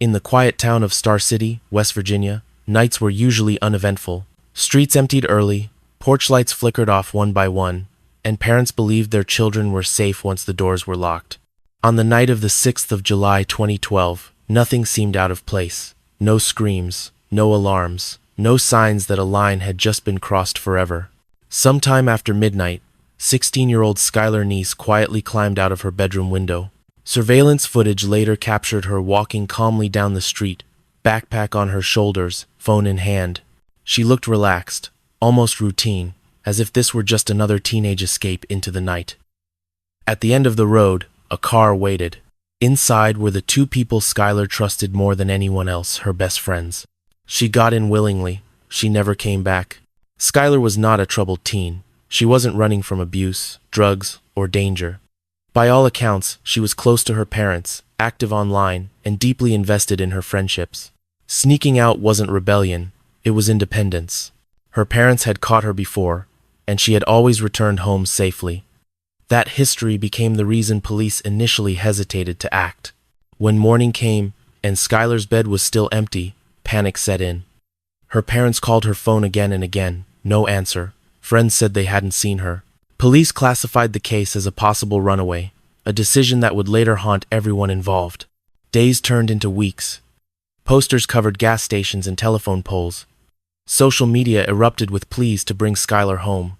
In the quiet town of Star City, West Virginia, nights were usually uneventful. Streets emptied early, porch lights flickered off one by one, and parents believed their children were safe once the doors were locked. On the night of the 6th of July 2012, nothing seemed out of place. No screams, no alarms, no signs that a line had just been crossed forever. Sometime after midnight, 16-year-old Skylar Neese quietly climbed out of her bedroom window. Surveillance footage later captured her walking calmly down the street, backpack on her shoulders, phone in hand. She looked relaxed, almost routine, as if this were just another teenage escape into the night. At the end of the road, a car waited. Inside were the two people Skylar trusted more than anyone else, her best friends. She got in willingly. She never came back. Skylar was not a troubled teen. She wasn't running from abuse, drugs, or danger. By all accounts, she was close to her parents, active online, and deeply invested in her friendships. Sneaking out wasn't rebellion, it was independence. Her parents had caught her before, and she had always returned home safely. That history became the reason police initially hesitated to act. When morning came, and Skylar's bed was still empty, panic set in. Her parents called her phone again and again, no answer. Friends said they hadn't seen her. Police classified the case as a possible runaway, a decision that would later haunt everyone involved. Days turned into weeks. Posters covered gas stations and telephone poles. Social media erupted with pleas to bring Skylar home.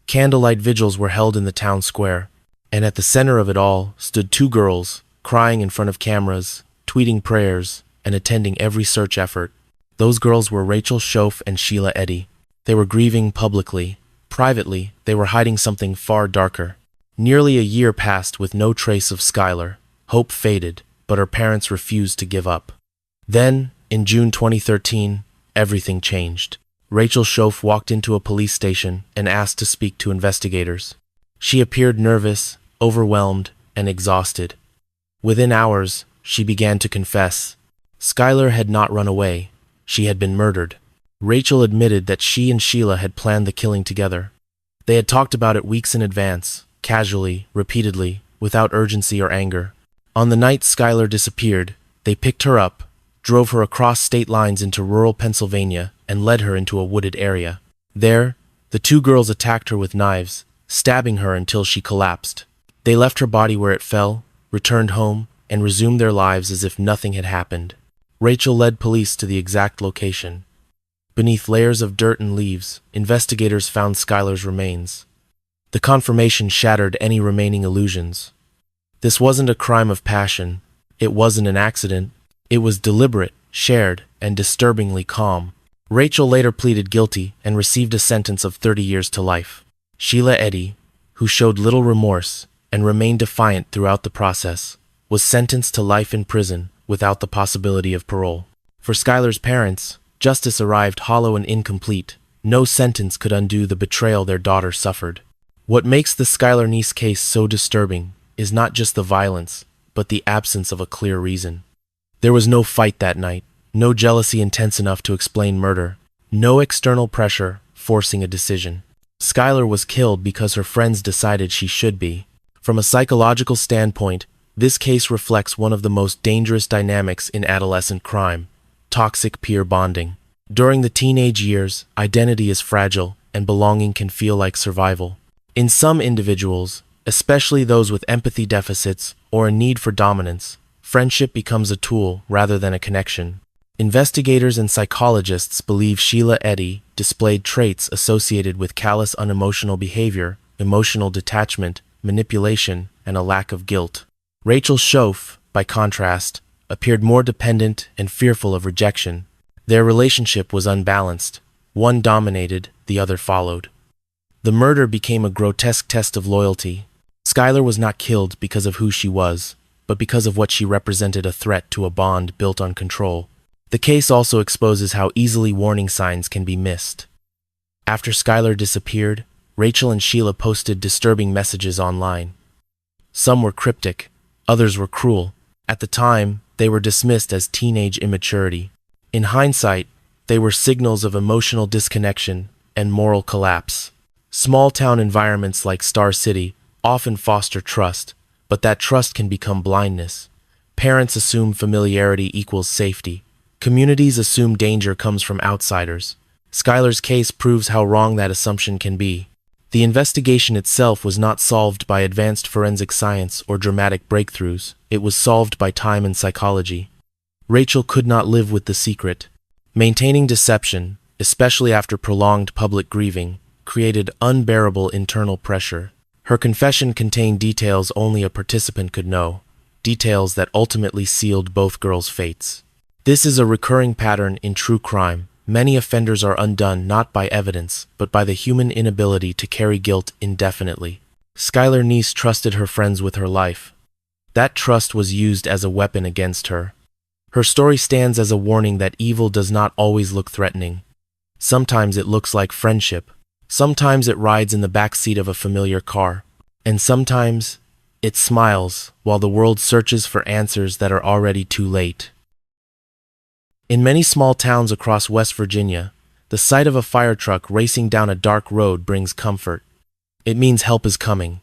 Candlelight vigils were held in the town square, and at the center of it all stood two girls, crying in front of cameras, tweeting prayers, and attending every search effort. Those girls were Rachel Schoaf and Sheila Eddy. They were grieving publicly. Privately, they were hiding something far darker. Nearly a year passed with no trace of Skylar. Hope faded, but her parents refused to give up. Then, in June 2013, everything changed. Rachel Schoaf walked into a police station and asked to speak to investigators. She appeared nervous, overwhelmed, and exhausted. Within hours, she began to confess. Skylar had not run away. She had been murdered. Rachel admitted that she and Sheila had planned the killing together. They had talked about it weeks in advance, casually, repeatedly, without urgency or anger. On the night Skylar disappeared, they picked her up, drove her across state lines into rural Pennsylvania, and led her into a wooded area. There, the two girls attacked her with knives, stabbing her until she collapsed. They left her body where it fell, returned home, and resumed their lives as if nothing had happened. Rachel led police to the exact location. Beneath layers of dirt and leaves, investigators found Skylar's remains. The confirmation shattered any remaining illusions. This wasn't a crime of passion. It wasn't an accident. It was deliberate, shared, and disturbingly calm. Rachel later pleaded guilty and received a sentence of 30 years to life. Sheila Eddy, who showed little remorse and remained defiant throughout the process, was sentenced to life in prison without the possibility of parole. For Skylar's parents, justice arrived hollow and incomplete. No sentence could undo the betrayal their daughter suffered. What makes the Skylar Neese case so disturbing is not just the violence, but the absence of a clear reason. There was no fight that night, no jealousy intense enough to explain murder, no external pressure forcing a decision. Skylar was killed because her friends decided she should be. From a psychological standpoint, this case reflects one of the most dangerous dynamics in adolescent crime: toxic peer bonding. During the teenage years, identity is fragile, and belonging can feel like survival. In some individuals, especially those with empathy deficits or a need for dominance, friendship becomes a tool rather than a connection. Investigators and psychologists believe Sheila Eddy displayed traits associated with callous unemotional behavior, emotional detachment, manipulation, and a lack of guilt. Rachel Schoaf, by contrast, appeared more dependent and fearful of rejection. Their relationship was unbalanced. One dominated, the other followed. The murder became a grotesque test of loyalty. Skylar was not killed because of who she was, but because of what she represented: a threat to a bond built on control. The case also exposes how easily warning signs can be missed. After Skylar disappeared, Rachel and Sheila posted disturbing messages online. Some were cryptic, others were cruel. At the time, they were dismissed as teenage immaturity. In hindsight, they were signals of emotional disconnection and moral collapse. Small-town environments like Star City often foster trust, but that trust can become blindness. Parents assume familiarity equals safety. Communities assume danger comes from outsiders. Skylar's case proves how wrong that assumption can be. The investigation itself was not solved by advanced forensic science or dramatic breakthroughs. It was solved by time and psychology. Rachel could not live with the secret. Maintaining deception, especially after prolonged public grieving, created unbearable internal pressure. Her confession contained details only a participant could know, details that ultimately sealed both girls' fates. This is a recurring pattern in true crime. Many offenders are undone not by evidence, but by the human inability to carry guilt indefinitely. Skylar Neese trusted her friends with her life. That trust was used as a weapon against her. Her story stands as a warning that evil does not always look threatening. Sometimes it looks like friendship. Sometimes it rides in the back seat of a familiar car. And sometimes it smiles while the world searches for answers that are already too late. In many small towns across West Virginia, the sight of a fire truck racing down a dark road brings comfort. It means help is coming.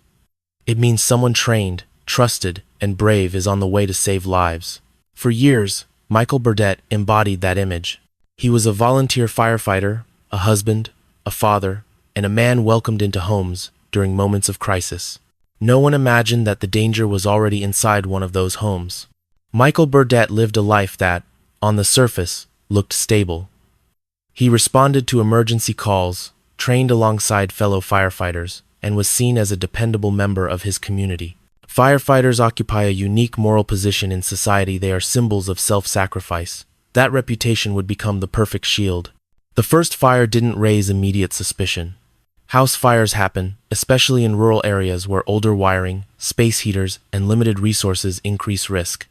It means someone trained, trusted, and brave is on the way to save lives. For years, Michael Burdett embodied that image. He was a volunteer firefighter, a husband, a father, and a man welcomed into homes during moments of crisis. No one imagined that the danger was already inside one of those homes. Michael Burdett lived a life that, on the surface, looked stable. He responded to emergency calls, trained alongside fellow firefighters, and was seen as a dependable member of his community. Firefighters occupy a unique moral position in society. They are symbols of self-sacrifice. That reputation would become the perfect shield. The first fire didn't raise immediate suspicion. House fires happen, especially in rural areas where older wiring, space heaters, and limited resources increase risk.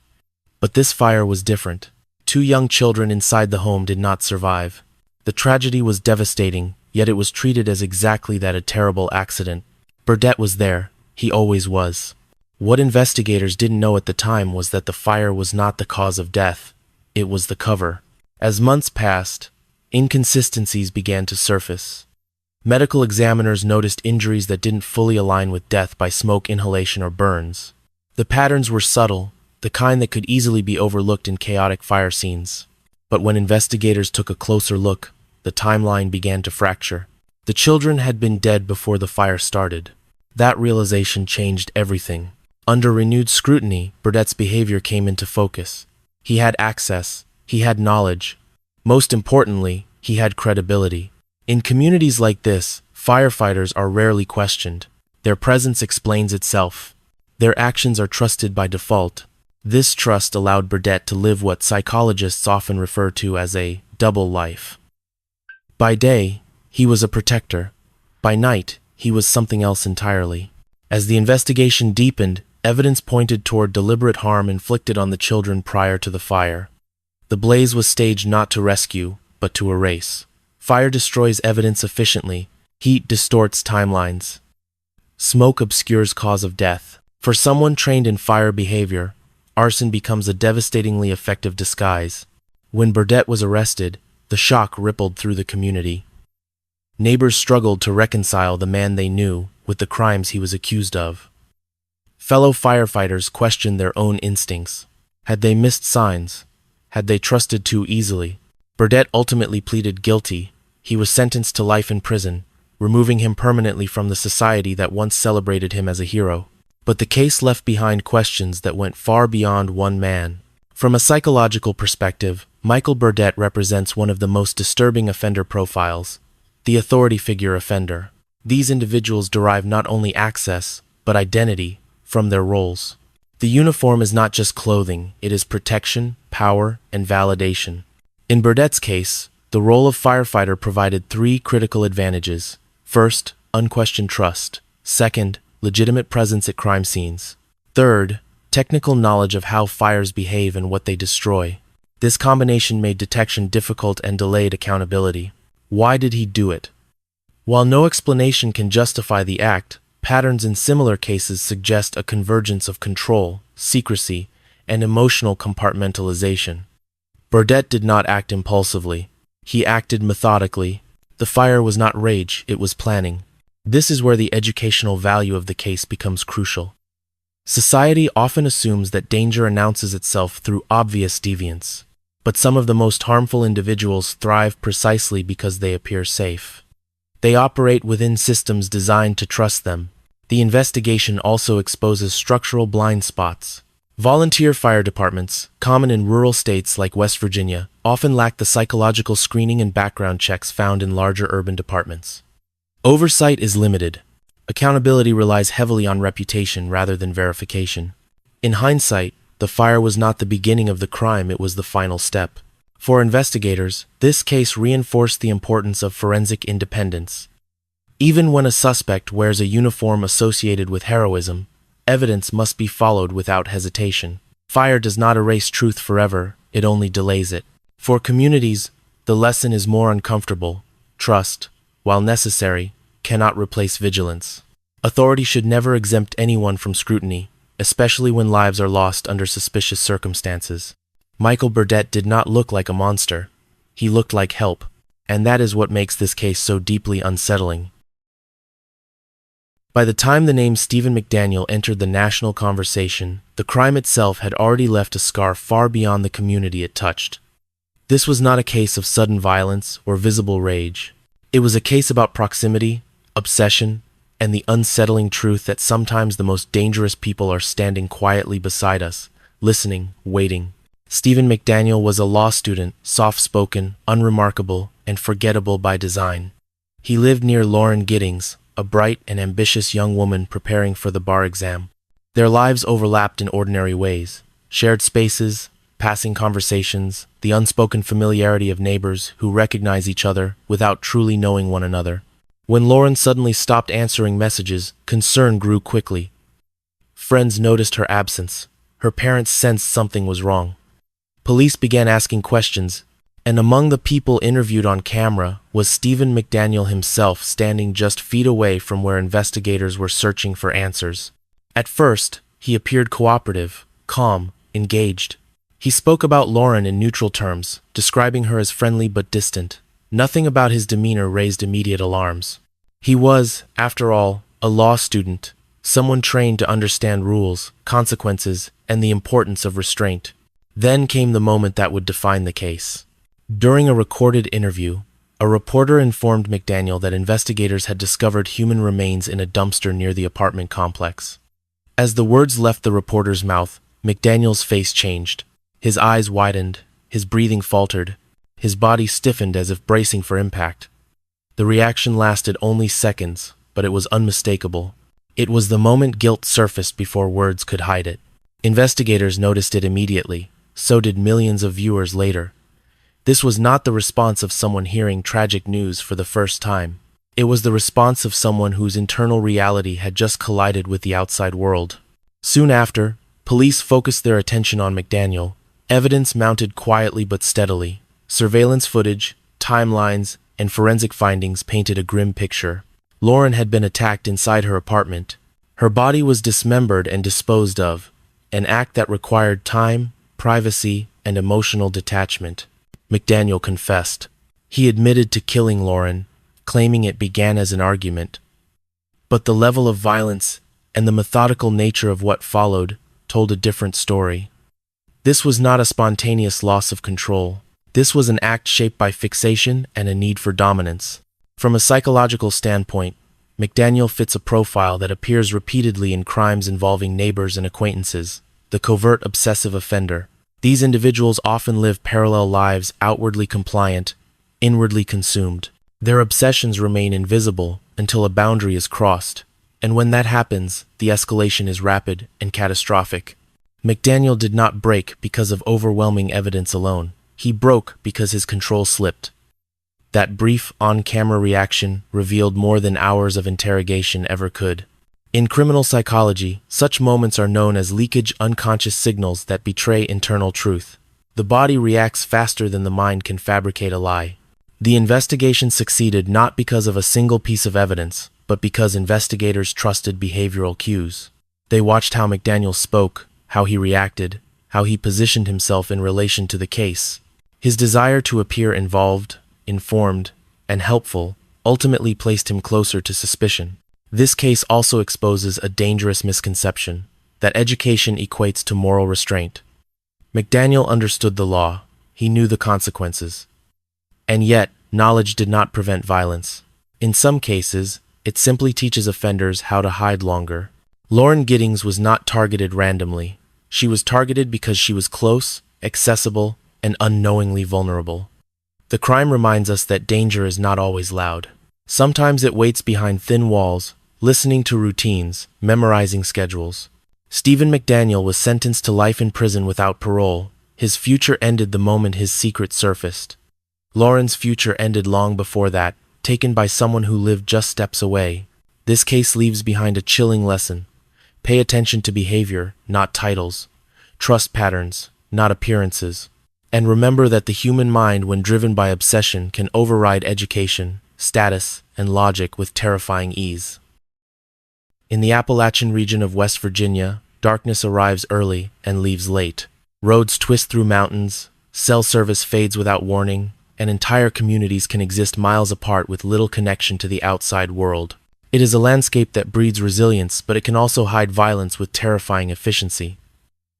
But this fire was different. 2 young children inside the home did not survive. The tragedy was devastating, yet it was treated as exactly that, a terrible accident. Burdett was there. He always was. What investigators didn't know at the time was that the fire was not the cause of death. It was the cover. As months passed, inconsistencies began to surface. Medical examiners noticed injuries that didn't fully align with death by smoke inhalation or burns. The patterns were subtle, the kind that could easily be overlooked in chaotic fire scenes. But when investigators took a closer look, the timeline began to fracture. The children had been dead before the fire started. That realization changed everything. Under renewed scrutiny, Burdett's behavior came into focus. He had access. He had knowledge. Most importantly, he had credibility. In communities like this, firefighters are rarely questioned. Their presence explains itself. Their actions are trusted by default. This trust allowed Burdett to live what psychologists often refer to as a double life. By day, he was a protector. By night, he was something else entirely. As the investigation deepened, evidence pointed toward deliberate harm inflicted on the children prior to the fire. The blaze was staged not to rescue, but to erase. Fire destroys evidence efficiently. Heat distorts timelines. Smoke obscures cause of death. For someone trained in fire behavior, arson becomes a devastatingly effective disguise. When Burdett was arrested, the shock rippled through the community. Neighbors struggled to reconcile the man they knew with the crimes he was accused of. Fellow firefighters questioned their own instincts. Had they missed signs? Had they trusted too easily? Burdett ultimately pleaded guilty. He was sentenced to life in prison, removing him permanently from the society that once celebrated him as a hero. But the case left behind questions that went far beyond one man. From a psychological perspective, Michael Burdett represents one of the most disturbing offender profiles, the authority figure offender. These individuals derive not only access, but identity from their roles. The uniform is not just clothing, it is protection, power, and validation. In Burdett's case, the role of firefighter provided 3 critical advantages. First, unquestioned trust. Second, legitimate presence at crime scenes. Third, technical knowledge of how fires behave and what they destroy. This combination made detection difficult and delayed accountability. Why did he do it? While no explanation can justify the act, patterns in similar cases suggest a convergence of control, secrecy, and emotional compartmentalization. Burdett did not act impulsively. He acted methodically. The fire was not rage, it was planning. This is where the educational value of the case becomes crucial. Society often assumes that danger announces itself through obvious deviance, but some of the most harmful individuals thrive precisely because they appear safe. They operate within systems designed to trust them. The investigation also exposes structural blind spots. Volunteer fire departments, common in rural states like West Virginia, often lack the psychological screening and background checks found in larger urban departments. Oversight is limited. Accountability relies heavily on reputation rather than verification. In hindsight, the fire was not the beginning of the crime, it was the final step. For investigators, this case reinforced the importance of forensic independence. Even when a suspect wears a uniform associated with heroism, evidence must be followed without hesitation. Fire does not erase truth forever, it only delays it. For communities, the lesson is more uncomfortable. Trust, while necessary, cannot replace vigilance. Authority should never exempt anyone from scrutiny, especially when lives are lost under suspicious circumstances. Michael Burdett did not look like a monster. He looked like help, and that is what makes this case so deeply unsettling. By the time the name Stephen McDaniel entered the national conversation, the crime itself had already left a scar far beyond the community it touched. This was not a case of sudden violence or visible rage. It was a case about proximity, obsession, and the unsettling truth that sometimes the most dangerous people are standing quietly beside us, listening, waiting. Stephen McDaniel was a law student, soft-spoken, unremarkable, and forgettable by design. He lived near Lauren Giddings, a bright and ambitious young woman preparing for the bar exam. Their lives overlapped in ordinary ways: shared spaces, passing conversations, the unspoken familiarity of neighbors who recognize each other without truly knowing one another. When Lauren suddenly stopped answering messages, concern grew quickly. Friends noticed her absence. Her parents sensed something was wrong. Police began asking questions, and among the people interviewed on camera was Stephen McDaniel himself, standing just feet away from where investigators were searching for answers. At first, he appeared cooperative, calm, engaged. He spoke about Lauren in neutral terms, describing her as friendly but distant. Nothing about his demeanor raised immediate alarms. He was, after all, a law student, someone trained to understand rules, consequences, and the importance of restraint. Then came the moment that would define the case. During a recorded interview, a reporter informed McDaniel that investigators had discovered human remains in a dumpster near the apartment complex. As the words left the reporter's mouth, McDaniel's face changed. His eyes widened, his breathing faltered, his body stiffened as if bracing for impact. The reaction lasted only seconds, but it was unmistakable. It was the moment guilt surfaced before words could hide it. Investigators noticed it immediately, so did millions of viewers later. This was not the response of someone hearing tragic news for the first time. It was the response of someone whose internal reality had just collided with the outside world. Soon after, police focused their attention on McDaniel. Evidence mounted quietly but steadily. Surveillance footage, timelines, and forensic findings painted a grim picture. Lauren had been attacked inside her apartment. Her body was dismembered and disposed of, an act that required time, privacy, and emotional detachment. McDaniel confessed. He admitted to killing Lauren, claiming it began as an argument. But the level of violence and the methodical nature of what followed told a different story. This was not a spontaneous loss of control. This was an act shaped by fixation and a need for dominance. From a psychological standpoint, McDaniel fits a profile that appears repeatedly in crimes involving neighbors and acquaintances: the covert obsessive offender. These individuals often live parallel lives, outwardly compliant, inwardly consumed. Their obsessions remain invisible until a boundary is crossed, and when that happens, the escalation is rapid and catastrophic. McDaniel did not break because of overwhelming evidence alone. He broke because his control slipped. That brief, on-camera reaction revealed more than hours of interrogation ever could. In criminal psychology, such moments are known as leakage unconscious signals that betray internal truth. The body reacts faster than the mind can fabricate a lie. The investigation succeeded not because of a single piece of evidence, but because investigators trusted behavioral cues. They watched how McDaniel spoke, how he reacted, how he positioned himself in relation to the case. His desire to appear involved, informed, and helpful ultimately placed him closer to suspicion. This case also exposes a dangerous misconception. that education equates to moral restraint. McDaniel understood the law. He knew the consequences. And yet, knowledge did not prevent violence. In some cases, it simply teaches offenders how to hide longer. Lauren Giddings was not targeted randomly. She was targeted because she was close, accessible, and unknowingly vulnerable. The crime reminds us that danger is not always loud. Sometimes it waits behind thin walls, listening to routines, memorizing schedules. Stephen McDaniel was sentenced to life in prison without parole. His future ended the moment his secret surfaced. Lauren's future ended long before that, taken by someone who lived just steps away. This case leaves behind a chilling lesson. Pay attention to behavior, not titles. Trust patterns, not appearances. And remember that the human mind, when driven by obsession, can override education, status, and logic with terrifying ease. In the Appalachian region of West Virginia, darkness arrives early and leaves late. Roads twist through mountains, cell service fades without warning, and entire communities can exist miles apart with little connection to the outside world. It is a landscape that breeds resilience, but it can also hide violence with terrifying efficiency.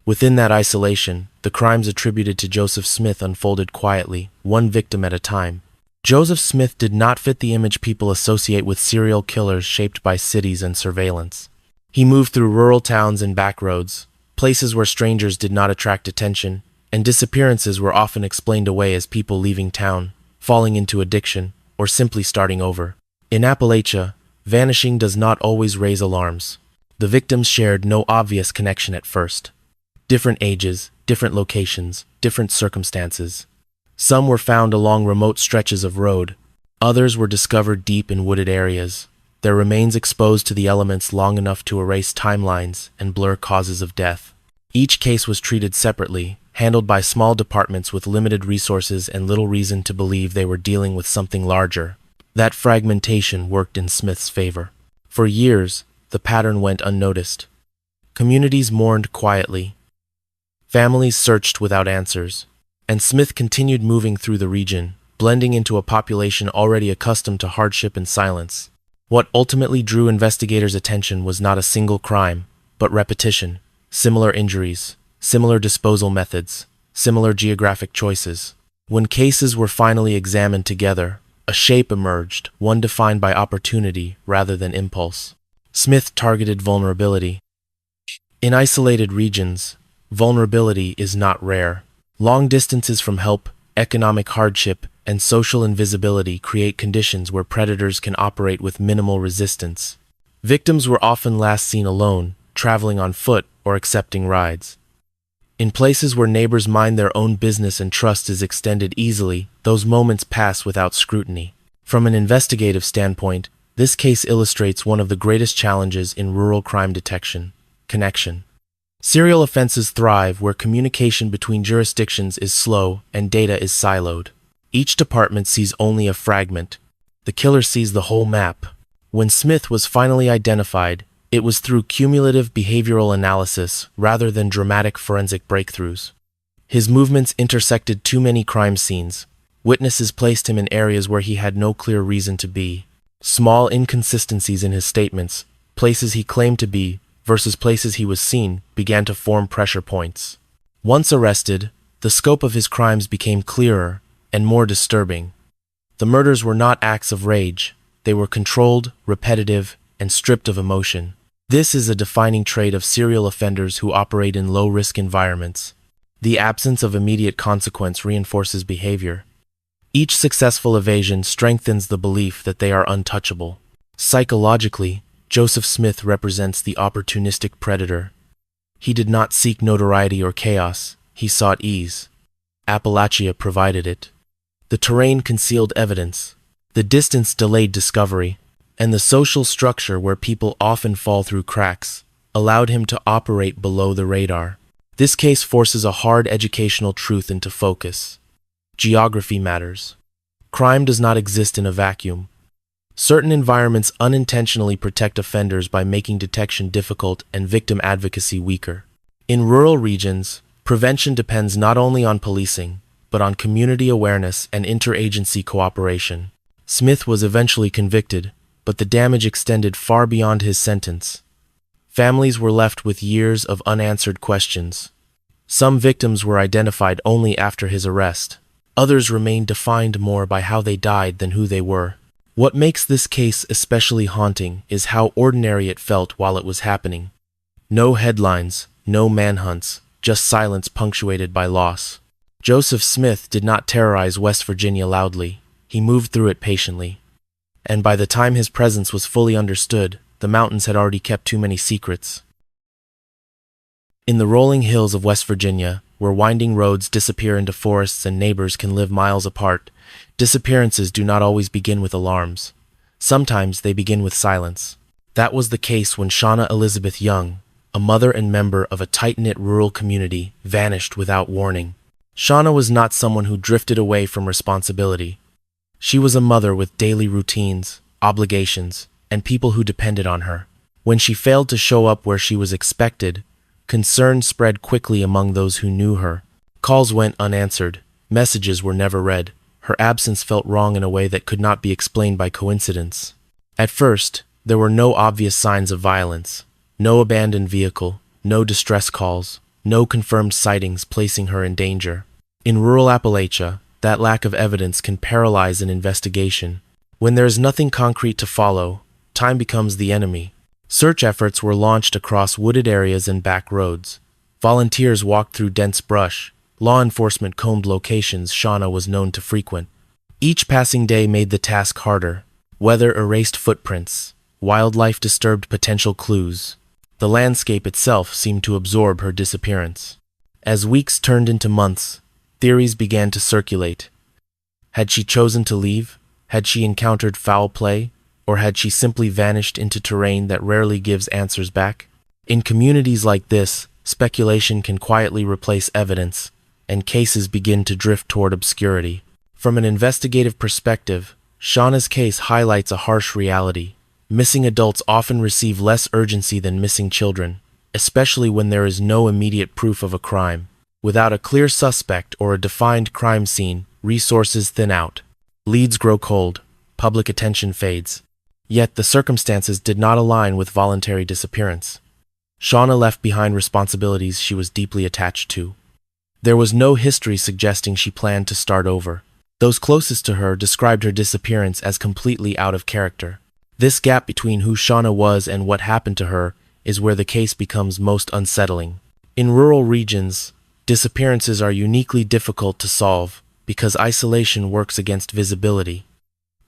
Within that isolation, the crimes attributed to Joseph Smith unfolded quietly, one victim at a time. Joseph Smith did not fit the image people associate with serial killers shaped by cities and surveillance. He moved through rural towns and back roads, places where strangers did not attract attention, and disappearances were often explained away as people leaving town, falling into addiction, or simply starting over. In Appalachia, vanishing does not always raise alarms. The victims shared no obvious connection at first. Different ages, different locations, different circumstances. Some were found along remote stretches of road. Others were discovered deep in wooded areas, their remains exposed to the elements long enough to erase timelines and blur causes of death. Each case was treated separately, handled by small departments with limited resources and little reason to believe they were dealing with something larger. That fragmentation worked in Smith's favor. For years, the pattern went unnoticed. Communities mourned quietly. Families searched without answers. And Smith continued moving through the region, blending into a population already accustomed to hardship and silence. What ultimately drew investigators' attention was not a single crime, but repetition, similar injuries, similar disposal methods, similar geographic choices. When cases were finally examined together, a shape emerged, one defined by opportunity rather than impulse. Smith targeted vulnerability. In isolated regions, vulnerability is not rare. Long distances from help, economic hardship, and social invisibility create conditions where predators can operate with minimal resistance. Victims were often last seen alone, traveling on foot, or accepting rides. In places where neighbors mind their own business and trust is extended easily, those moments pass without scrutiny. From an investigative standpoint, this case illustrates one of the greatest challenges in rural crime detection: connection. Serial offenses thrive where communication between jurisdictions is slow and data is siloed. Each department sees only a fragment. The killer sees the whole map. When Smith was finally identified, it was through cumulative behavioral analysis rather than dramatic forensic breakthroughs. His movements intersected too many crime scenes. Witnesses placed him in areas where he had no clear reason to be. Small inconsistencies in his statements, places he claimed to be versus places he was seen, began to form pressure points. Once arrested, the scope of his crimes became clearer and more disturbing. The murders were not acts of rage. They were controlled, repetitive, and stripped of emotion. This is a defining trait of serial offenders who operate in low-risk environments. The absence of immediate consequence reinforces behavior. Each successful evasion strengthens the belief that they are untouchable. Psychologically, Joseph Smith represents the opportunistic predator. He did not seek notoriety or chaos, he sought ease. Appalachia provided it. The terrain concealed evidence. The distance delayed discovery. And the social structure where people often fall through cracks allowed him to operate below the radar. This case forces a hard educational truth into focus. Geography matters. Crime does not exist in a vacuum. Certain environments unintentionally protect offenders by making detection difficult and victim advocacy weaker. In rural regions, prevention depends not only on policing, but on community awareness and interagency cooperation. Smith was eventually convicted, but the damage extended far beyond his sentence. Families were left with years of unanswered questions. Some victims were identified only after his arrest. Others remained defined more by how they died than who they were. What makes this case especially haunting is how ordinary it felt while it was happening. No headlines, no manhunts, just silence punctuated by loss. Joseph Smith did not terrorize West Virginia loudly. He moved through it patiently. And by the time his presence was fully understood, the mountains had already kept too many secrets. In the rolling hills of West Virginia, where winding roads disappear into forests and neighbors can live miles apart, disappearances do not always begin with alarms. Sometimes they begin with silence. That was the case when Shauna Elizabeth Young, a mother and member of a tight-knit rural community, vanished without warning. Shauna was not someone who drifted away from responsibility. She was a mother with daily routines, obligations, and people who depended on her. When she failed to show up where she was expected, concern spread quickly among those who knew her. Calls went unanswered. Messages were never read. Her absence felt wrong in a way that could not be explained by coincidence. At first, there were no obvious signs of violence. No abandoned vehicle, no distress calls, no confirmed sightings placing her in danger. In rural Appalachia, that lack of evidence can paralyze an investigation. When there is nothing concrete to follow, time becomes the enemy. Search efforts were launched across wooded areas and back roads. Volunteers walked through dense brush. Law enforcement combed locations Shauna was known to frequent. Each passing day made the task harder. Weather erased footprints. Wildlife disturbed potential clues. The landscape itself seemed to absorb her disappearance. As weeks turned into months, theories began to circulate. Had she chosen to leave? Had she encountered foul play? Or had she simply vanished into terrain that rarely gives answers back? In communities like this, speculation can quietly replace evidence, and cases begin to drift toward obscurity. From an investigative perspective, Shauna's case highlights a harsh reality. Missing adults often receive less urgency than missing children, especially when there is no immediate proof of a crime. Without a clear suspect or a defined crime scene, resources thin out. Leads grow cold, public attention fades. Yet the circumstances did not align with voluntary disappearance. Shauna left behind responsibilities she was deeply attached to. There was no history suggesting she planned to start over. Those closest to her described her disappearance as completely out of character. This gap between who Shauna was and what happened to her is where the case becomes most unsettling. In rural regions, disappearances are uniquely difficult to solve because isolation works against visibility.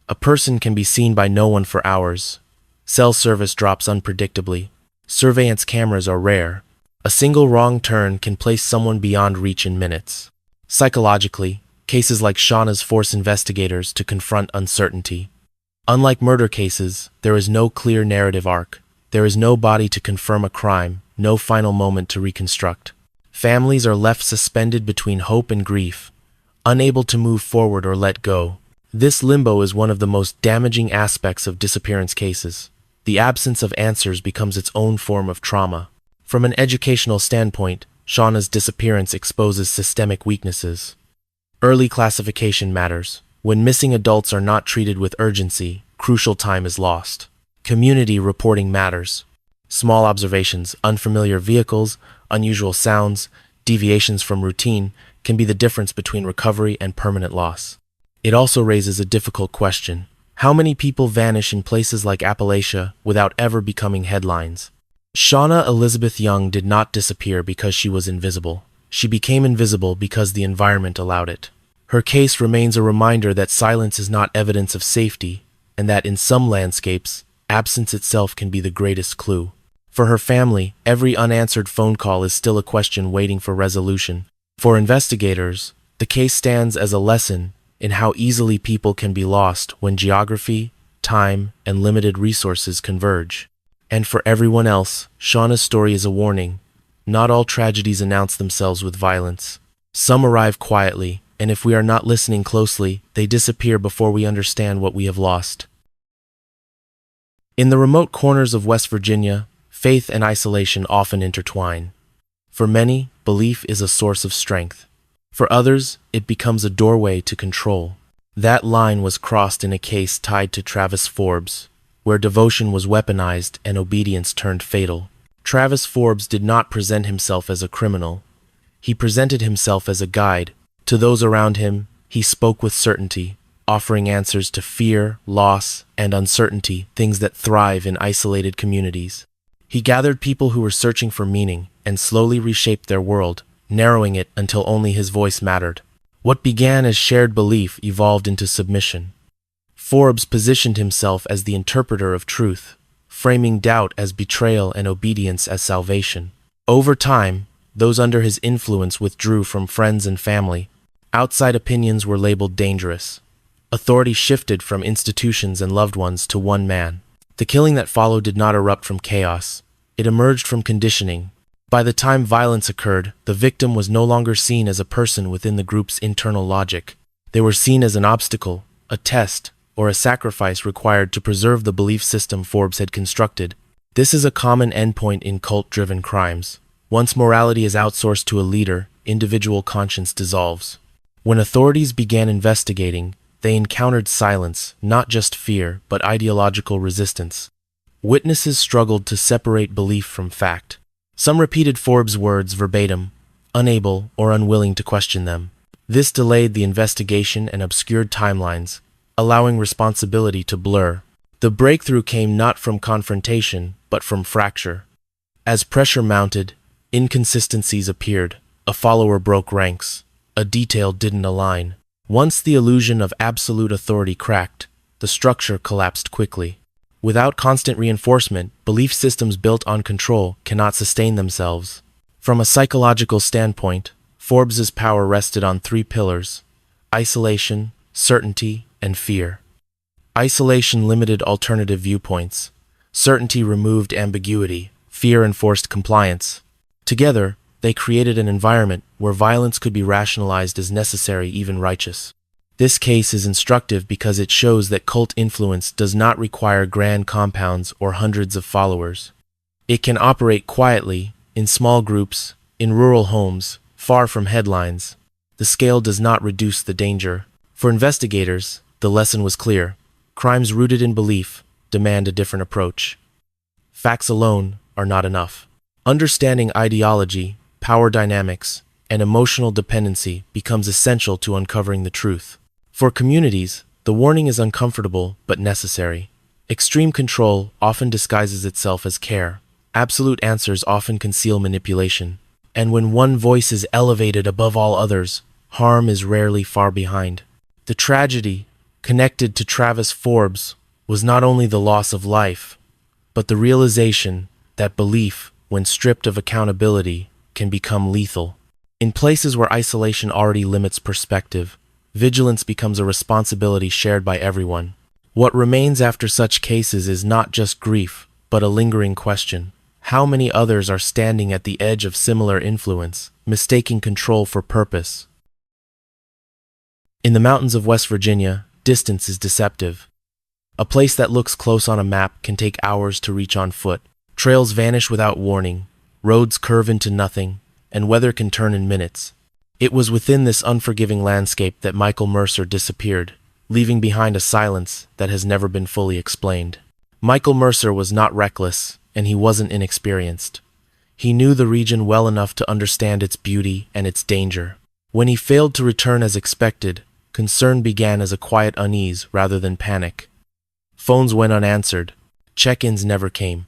A person can be seen by no one for hours. Cell service drops unpredictably. Surveillance cameras are rare. A single wrong turn can place someone beyond reach in minutes. Psychologically, cases like Shauna's force investigators to confront uncertainty. Unlike murder cases, there is no clear narrative arc. There is no body to confirm a crime, no final moment to reconstruct. Families are left suspended between hope and grief, unable to move forward or let go. This limbo is one of the most damaging aspects of disappearance cases. The absence of answers becomes its own form of trauma. From an educational standpoint, Shauna's disappearance exposes systemic weaknesses. Early classification matters. When missing adults are not treated with urgency, crucial time is lost. Community reporting matters. Small observations, unfamiliar vehicles, unusual sounds, deviations from routine can be the difference between recovery and permanent loss. It also raises a difficult question. How many people vanish in places like Appalachia without ever becoming headlines? Shauna Elizabeth Young did not disappear because she was invisible. She became invisible because the environment allowed it. Her case remains a reminder that silence is not evidence of safety, and that in some landscapes, absence itself can be the greatest clue. For her family, every unanswered phone call is still a question waiting for resolution. For investigators, the case stands as a lesson in how easily people can be lost when geography, time, and limited resources converge. And for everyone else, Shauna's story is a warning. Not all tragedies announce themselves with violence. Some arrive quietly, and if we are not listening closely, they disappear before we understand what we have lost. In the remote corners of West Virginia, faith and isolation often intertwine. For many, belief is a source of strength. For others, it becomes a doorway to control. That line was crossed in a case tied to Travis Forbes, where devotion was weaponized and obedience turned fatal. Travis Forbes did not present himself as a criminal. He presented himself as a guide. To those around him, he spoke with certainty, offering answers to fear, loss, and uncertainty, things that thrive in isolated communities. He gathered people who were searching for meaning and slowly reshaped their world, narrowing it until only his voice mattered. What began as shared belief evolved into submission. Forbes positioned himself as the interpreter of truth, framing doubt as betrayal and obedience as salvation. Over time, those under his influence withdrew from friends and family. Outside opinions were labeled dangerous. Authority shifted from institutions and loved ones to one man. The killing that followed did not erupt from chaos. It emerged from conditioning. By the time violence occurred, the victim was no longer seen as a person within the group's internal logic. They were seen as an obstacle, a test, or a sacrifice required to preserve the belief system Forbes had constructed. This is a common endpoint in cult-driven crimes. Once morality is outsourced to a leader, individual conscience dissolves. When authorities began investigating, they encountered silence, not just fear, but ideological resistance. Witnesses struggled to separate belief from fact. Some repeated Forbes' words verbatim, unable or unwilling to question them. This delayed the investigation and obscured timelines, allowing responsibility to blur. The breakthrough came not from confrontation, but from fracture. As pressure mounted, inconsistencies appeared. A follower broke ranks. A detail didn't align. Once the illusion of absolute authority cracked, the structure collapsed quickly. Without constant reinforcement, belief systems built on control cannot sustain themselves. From a psychological standpoint, Forbes's power rested on three pillars: isolation, certainty, and fear. Isolation limited alternative viewpoints. Certainty removed ambiguity. Fear enforced compliance. Together, they created an environment where violence could be rationalized as necessary, even righteous. This case is instructive because it shows that cult influence does not require grand compounds or hundreds of followers. It can operate quietly, in small groups, in rural homes, far from headlines. The scale does not reduce the danger. For investigators, the lesson was clear. Crimes rooted in belief demand a different approach. Facts alone are not enough. Understanding ideology, power dynamics, and emotional dependency becomes essential to uncovering the truth. For communities, the warning is uncomfortable but necessary. Extreme control often disguises itself as care. Absolute answers often conceal manipulation. And when one voice is elevated above all others, harm is rarely far behind. The tragedy connected to Travis Forbes was not only the loss of life, but the realization that belief, when stripped of accountability, can become lethal. In places where isolation already limits perspective, vigilance becomes a responsibility shared by everyone. What remains after such cases is not just grief, but a lingering question. How many others are standing at the edge of similar influence, mistaking control for purpose? In the mountains of West Virginia, distance is deceptive. A place that looks close on a map can take hours to reach on foot. Trails vanish without warning, roads curve into nothing, and weather can turn in minutes. It was within this unforgiving landscape that Michael Mercer disappeared, leaving behind a silence that has never been fully explained. Michael Mercer was not reckless, and he wasn't inexperienced. He knew the region well enough to understand its beauty and its danger. When he failed to return as expected, concern began as a quiet unease rather than panic. Phones went unanswered. Check-ins never came.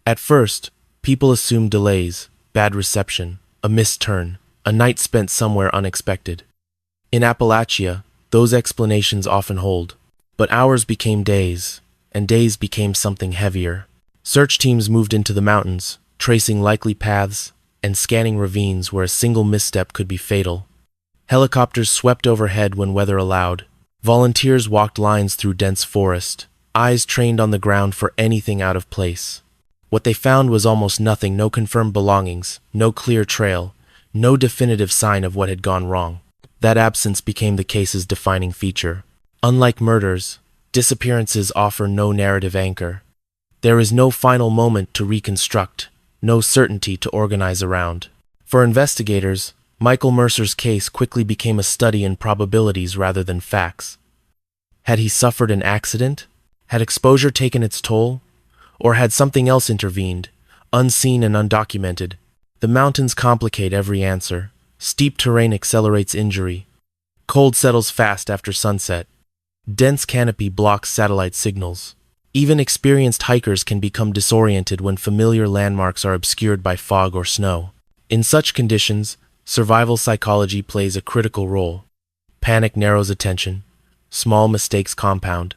At first, people assumed delays, bad reception, a missed turn, a night spent somewhere unexpected. In Appalachia, those explanations often hold. But hours became days, and days became something heavier. Search teams moved into the mountains, tracing likely paths and scanning ravines where a single misstep could be fatal. Helicopters swept overhead when weather allowed. Volunteers walked lines through dense forest, eyes trained on the ground for anything out of place. What they found was almost nothing: no confirmed belongings, no clear trail, no definitive sign of what had gone wrong. That absence became the case's defining feature. Unlike murders, disappearances offer no narrative anchor. There is no final moment to reconstruct, no certainty to organize around. For investigators, Michael Mercer's case quickly became a study in probabilities rather than facts. Had he suffered an accident? Had exposure taken its toll? Or had something else intervened, unseen and undocumented. The mountains complicate every answer. Steep terrain accelerates injury. Cold settles fast after sunset. Dense canopy blocks satellite signals. Even experienced hikers can become disoriented when familiar landmarks are obscured by fog or snow. In such conditions, survival psychology plays a critical role. Panic narrows attention. Small mistakes compound.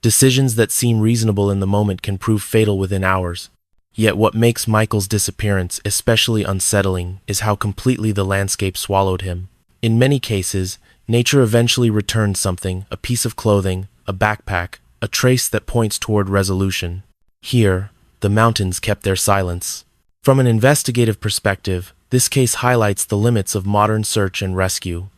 Decisions that seem reasonable in the moment can prove fatal within hours. Yet what makes Michael's disappearance especially unsettling is how completely the landscape swallowed him. In many cases, nature eventually returned something, a piece of clothing, a backpack, a trace that points toward resolution. Here, the mountains kept their silence. From an investigative perspective, this case highlights the limits of modern search and rescue.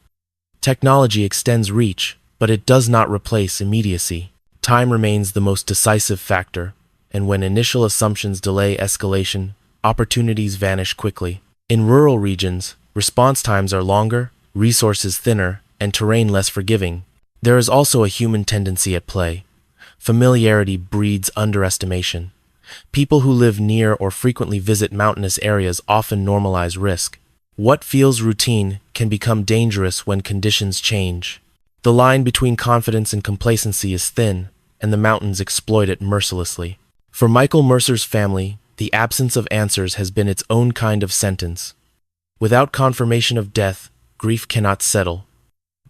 Technology extends reach, but it does not replace immediacy. Time remains the most decisive factor, and when initial assumptions delay escalation, opportunities vanish quickly. In rural regions, response times are longer, resources thinner, and terrain less forgiving. There is also a human tendency at play. Familiarity breeds underestimation. People who live near or frequently visit mountainous areas often normalize risk. What feels routine can become dangerous when conditions change. The line between confidence and complacency is thin, and the mountains exploit it mercilessly. For Michael Mercer's family, the absence of answers has been its own kind of sentence. Without confirmation of death, grief cannot settle.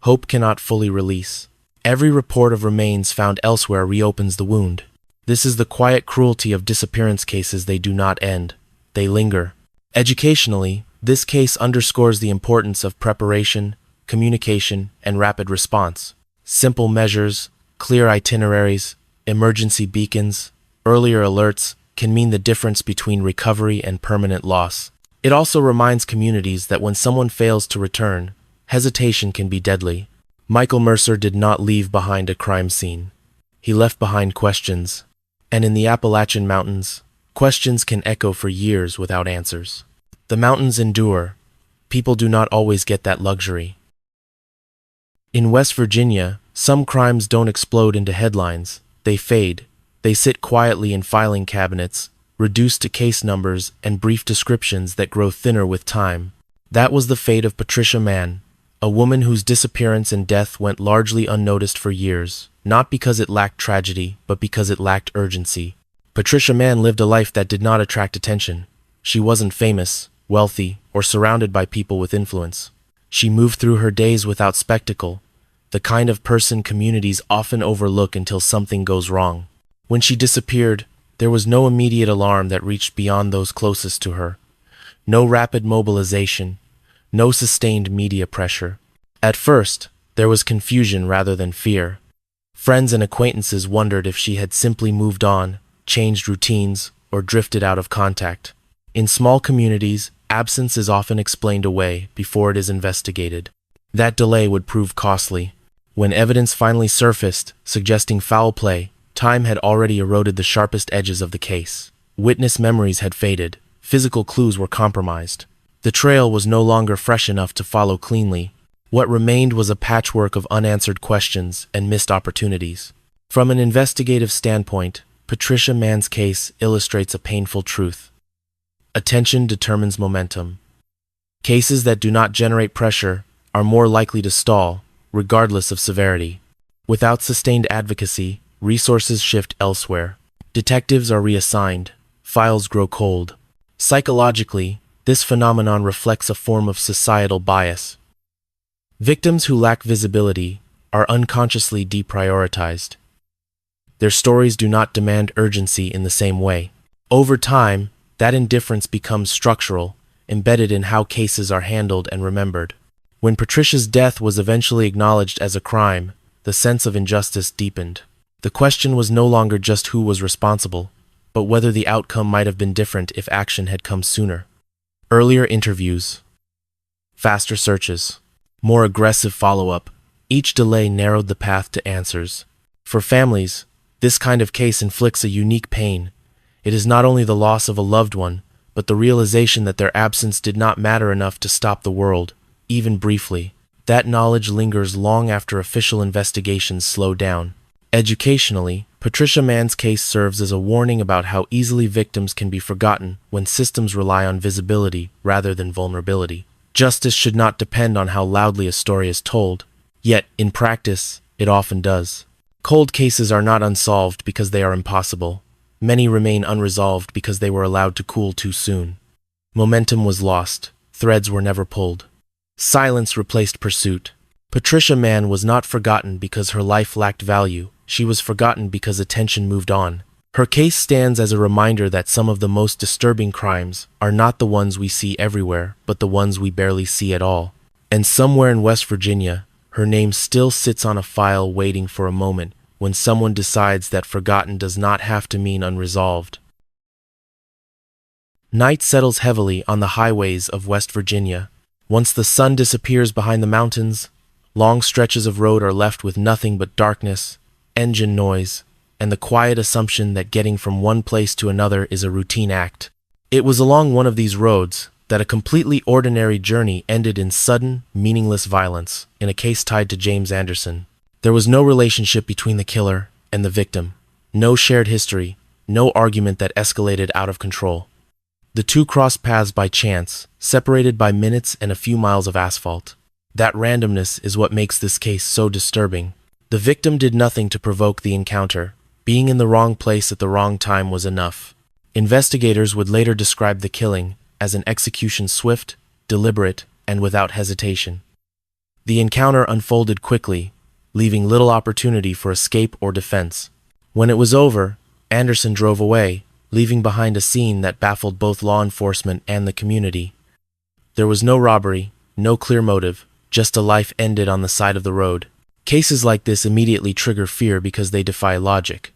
Hope cannot fully release. Every report of remains found elsewhere reopens the wound. This is the quiet cruelty of disappearance cases. They do not end. They linger. Educationally, this case underscores the importance of preparation, communication, and rapid response. Simple measures, clear itineraries, emergency beacons, earlier alerts can mean the difference between recovery and permanent loss. It also reminds communities that when someone fails to return, hesitation can be deadly. Michael Mercer did not leave behind a crime scene. He left behind questions. And in the Appalachian Mountains, questions can echo for years without answers. The mountains endure. People do not always get that luxury. In West Virginia, some crimes don't explode into headlines. They fade. They sit quietly in filing cabinets, reduced to case numbers and brief descriptions that grow thinner with time. That was the fate of Patricia Mann, a woman whose disappearance and death went largely unnoticed for years, not because it lacked tragedy, but because it lacked urgency. Patricia Mann lived a life that did not attract attention. She wasn't famous, wealthy, or surrounded by people with influence. She moved through her days without spectacle, the kind of person communities often overlook until something goes wrong. When she disappeared, there was no immediate alarm that reached beyond those closest to her. No rapid mobilization, no sustained media pressure. At first, there was confusion rather than fear. Friends and acquaintances wondered if she had simply moved on, changed routines, or drifted out of contact. In small communities, absence is often explained away before it is investigated. That delay would prove costly. When evidence finally surfaced, suggesting foul play, time had already eroded the sharpest edges of the case. Witness memories had faded. Physical clues were compromised. The trail was no longer fresh enough to follow cleanly. What remained was a patchwork of unanswered questions and missed opportunities. From an investigative standpoint, Patricia Mann's case illustrates a painful truth. Attention determines momentum. Cases that do not generate pressure are more likely to stall, regardless of severity. Without sustained advocacy, resources shift elsewhere. Detectives are reassigned. Files grow cold. Psychologically, this phenomenon reflects a form of societal bias. Victims who lack visibility are unconsciously deprioritized. Their stories do not demand urgency in the same way. Over time, that indifference becomes structural, embedded in how cases are handled and remembered. When Patricia's death was eventually acknowledged as a crime, the sense of injustice deepened. The question was no longer just who was responsible, but whether the outcome might have been different if action had come sooner. Earlier interviews, faster searches, more aggressive follow-up. Each delay narrowed the path to answers. For families, this kind of case inflicts a unique pain. It is not only the loss of a loved one, but the realization that their absence did not matter enough to stop the world, even briefly. That knowledge lingers long after official investigations slow down. Educationally, Patricia Mann's case serves as a warning about how easily victims can be forgotten when systems rely on visibility rather than vulnerability. Justice should not depend on how loudly a story is told, yet, in practice, it often does. Cold cases are not unsolved because they are impossible. Many remain unresolved because they were allowed to cool too soon. Momentum was lost. Threads were never pulled. Silence replaced pursuit. Patricia Mann was not forgotten because her life lacked value. She was forgotten because attention moved on. Her case stands as a reminder that some of the most disturbing crimes are not the ones we see everywhere, but the ones we barely see at all. And somewhere in West Virginia, her name still sits on a file waiting for a moment when someone decides that forgotten does not have to mean unresolved. Night settles heavily on the highways of West Virginia. Once the sun disappears behind the mountains, long stretches of road are left with nothing but darkness, engine noise, and the quiet assumption that getting from one place to another is a routine act. It was along one of these roads that a completely ordinary journey ended in sudden, meaningless violence in a case tied to James Anderson. There was no relationship between the killer and the victim, no shared history, no argument that escalated out of control. The two crossed paths by chance, separated by minutes and a few miles of asphalt. That randomness is what makes this case so disturbing. The victim did nothing to provoke the encounter. Being in the wrong place at the wrong time was enough. Investigators would later describe the killing as an execution swift, deliberate, and without hesitation. The encounter unfolded quickly, leaving little opportunity for escape or defense. When it was over, Anderson drove away, leaving behind a scene that baffled both law enforcement and the community. There was no robbery, no clear motive, just a life ended on the side of the road. Cases like this immediately trigger fear because they defy logic.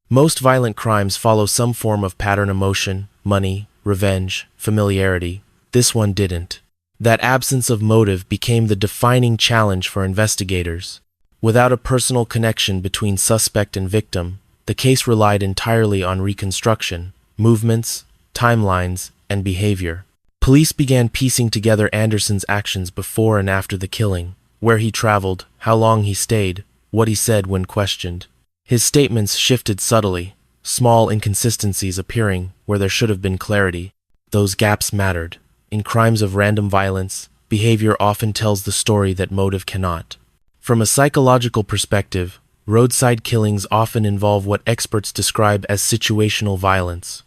Most violent crimes follow some form of pattern: emotion, money, revenge, familiarity. This one didn't. That absence of motive became the defining challenge for investigators. Without a personal connection between suspect and victim, the case relied entirely on reconstruction, movements, timelines, and behavior. Police began piecing together Anderson's actions before and after the killing: where he traveled, how long he stayed, what he said when questioned. His statements shifted subtly, small inconsistencies appearing where there should have been clarity. Those gaps mattered. In crimes of random violence, behavior often tells the story that motive cannot. From a psychological perspective, roadside killings often involve what experts describe as situational violence.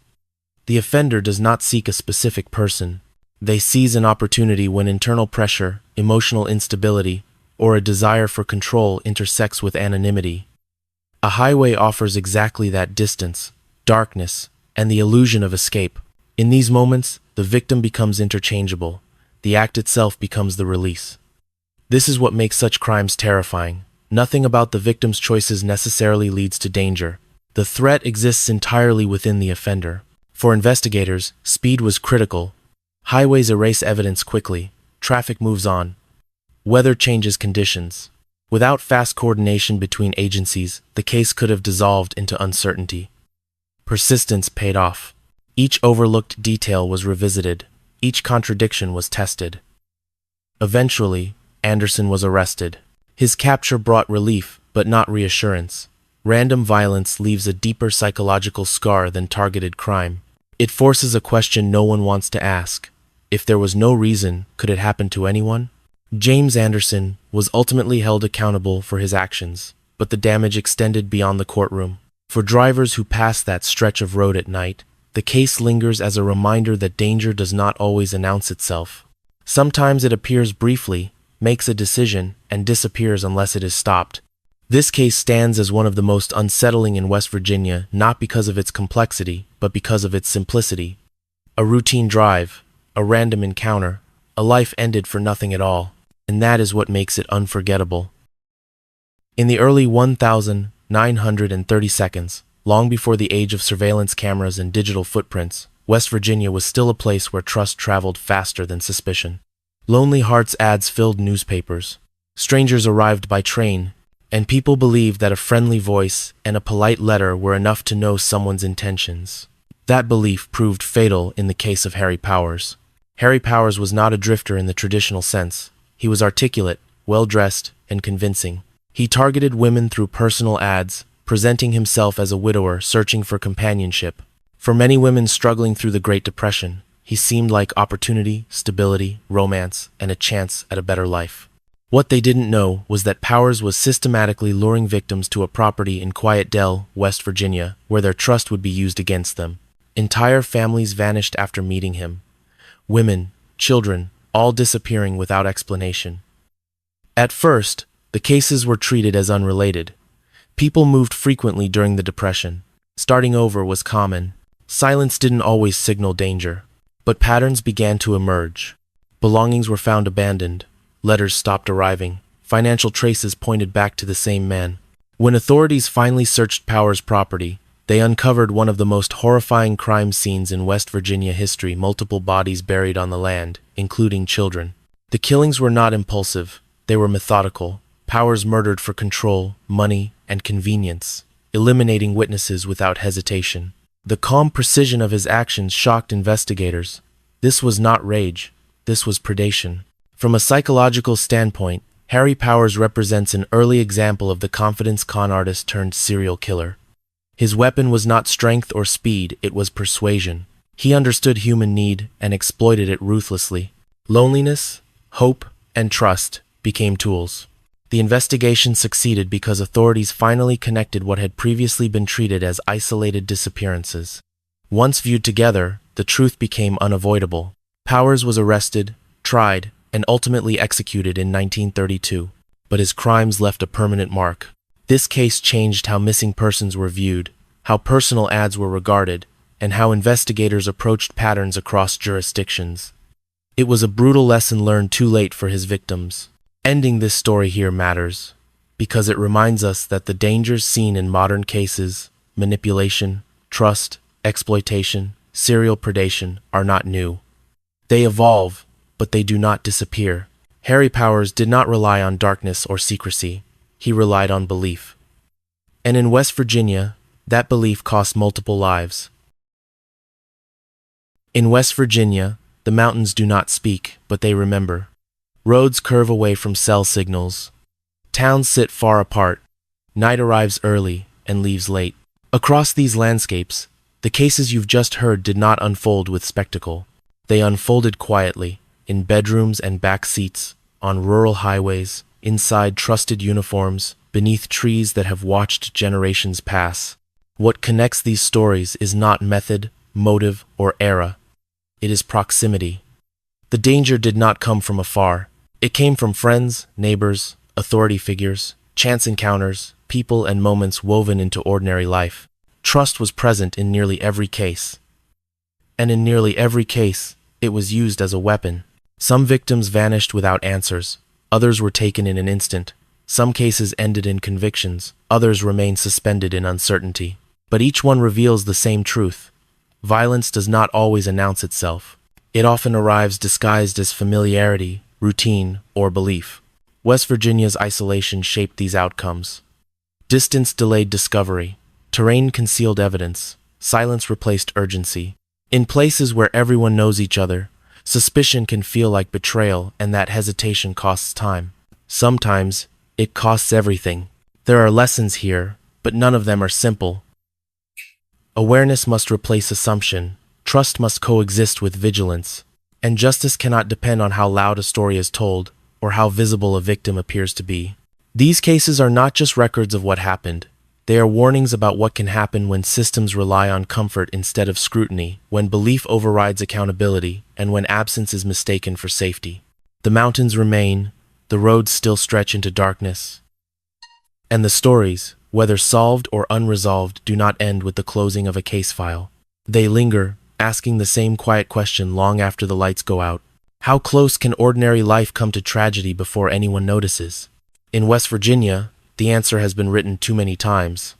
The offender does not seek a specific person. They seize an opportunity when internal pressure, emotional instability, or a desire for control intersects with anonymity. A highway offers exactly that: distance, darkness, and the illusion of escape. In these moments, the victim becomes interchangeable. The act itself becomes the release. This is what makes such crimes terrifying. Nothing about the victim's choices necessarily leads to danger. The threat exists entirely within the offender. For investigators, speed was critical. Highways erase evidence quickly. Traffic moves on. Weather changes conditions. Without fast coordination between agencies, the case could have dissolved into uncertainty. Persistence paid off. Each overlooked detail was revisited. Each contradiction was tested. Eventually, Anderson was arrested. His capture brought relief, but not reassurance. Random violence leaves a deeper psychological scar than targeted crime. It forces a question no one wants to ask. If there was no reason, could it happen to anyone? James Anderson was ultimately held accountable for his actions, but the damage extended beyond the courtroom. For drivers who pass that stretch of road at night, the case lingers as a reminder that danger does not always announce itself. Sometimes it appears briefly, makes a decision, and disappears unless it is stopped. This case stands as one of the most unsettling in West Virginia, not because of its complexity, but because of its simplicity. A routine drive, a random encounter, a life ended for nothing at all, and that is what makes it unforgettable. In the early 1930 seconds, long before the age of surveillance cameras and digital footprints, West Virginia was still a place where trust traveled faster than suspicion. Lonely Hearts ads filled newspapers. Strangers arrived by train, and people believed that a friendly voice and a polite letter were enough to know someone's intentions. That belief proved fatal in the case of Harry Powers. Harry Powers was not a drifter in the traditional sense. He was articulate, well-dressed, and convincing. He targeted women through personal ads, presenting himself as a widower searching for companionship. For many women struggling through the Great Depression, he seemed like opportunity, stability, romance, and a chance at a better life. What they didn't know was that Powers was systematically luring victims to a property in Quiet Dell, West Virginia, where their trust would be used against them. Entire families vanished after meeting him. Women, children, all disappearing without explanation. At first, the cases were treated as unrelated. People moved frequently during the Depression. Starting over was common. Silence didn't always signal danger. But patterns began to emerge. Belongings were found abandoned. Letters stopped arriving. Financial traces pointed back to the same man. When authorities finally searched Powers' property, they uncovered one of the most horrifying crime scenes in West Virginia history: multiple bodies buried on the land, including children. The killings were not impulsive. They were methodical. Powers murdered for control, money, and convenience, eliminating witnesses without hesitation. The calm precision of his actions shocked investigators. This was not rage. This was predation. From a psychological standpoint, Harry Powers represents an early example of the confidence con artist turned serial killer. His weapon was not strength or speed, it was persuasion. He understood human need and exploited it ruthlessly. Loneliness, hope, and trust became tools. The investigation succeeded because authorities finally connected what had previously been treated as isolated disappearances. Once viewed together, the truth became unavoidable. Powers was arrested, tried, and ultimately executed in 1932, but his crimes left a permanent mark. This case changed how missing persons were viewed, how personal ads were regarded, and how investigators approached patterns across jurisdictions. It was a brutal lesson learned too late for his victims. Ending this story here matters, because it reminds us that the dangers seen in modern cases, manipulation, trust, exploitation, serial predation, are not new. They evolve, but they do not disappear. Harry Powers did not rely on darkness or secrecy. He relied on belief. And in West Virginia, that belief cost multiple lives. In West Virginia, the mountains do not speak, but they remember. Roads curve away from cell signals. Towns sit far apart. Night arrives early and leaves late. Across these landscapes, the cases you've just heard did not unfold with spectacle. They unfolded quietly, in bedrooms and back seats, on rural highways, inside trusted uniforms, beneath trees that have watched generations pass. What connects these stories is not method, motive, or era. It is proximity. The danger did not come from afar. It came from friends, neighbors, authority figures, chance encounters, people and moments woven into ordinary life. Trust was present in nearly every case. And in nearly every case, it was used as a weapon. Some victims vanished without answers. Others were taken in an instant. Some cases ended in convictions. Others remained suspended in uncertainty. But each one reveals the same truth. Violence does not always announce itself. It often arrives disguised as familiarity, routine, or belief. West Virginia's isolation shaped these outcomes. Distance delayed discovery. Terrain concealed evidence. Silence replaced urgency. In places where everyone knows each other, suspicion can feel like betrayal, and that hesitation costs time. Sometimes, it costs everything. There are lessons here, but none of them are simple. Awareness must replace assumption. Trust must coexist with vigilance. And justice cannot depend on how loud a story is told, or how visible a victim appears to be. These cases are not just records of what happened. They are warnings about what can happen when systems rely on comfort instead of scrutiny, when belief overrides accountability, and when absence is mistaken for safety. The mountains remain, the roads still stretch into darkness. And the stories, whether solved or unresolved, do not end with the closing of a case file. They linger, asking the same quiet question long after the lights go out. How close can ordinary life come to tragedy before anyone notices? In West Virginia, the answer has been written too many times.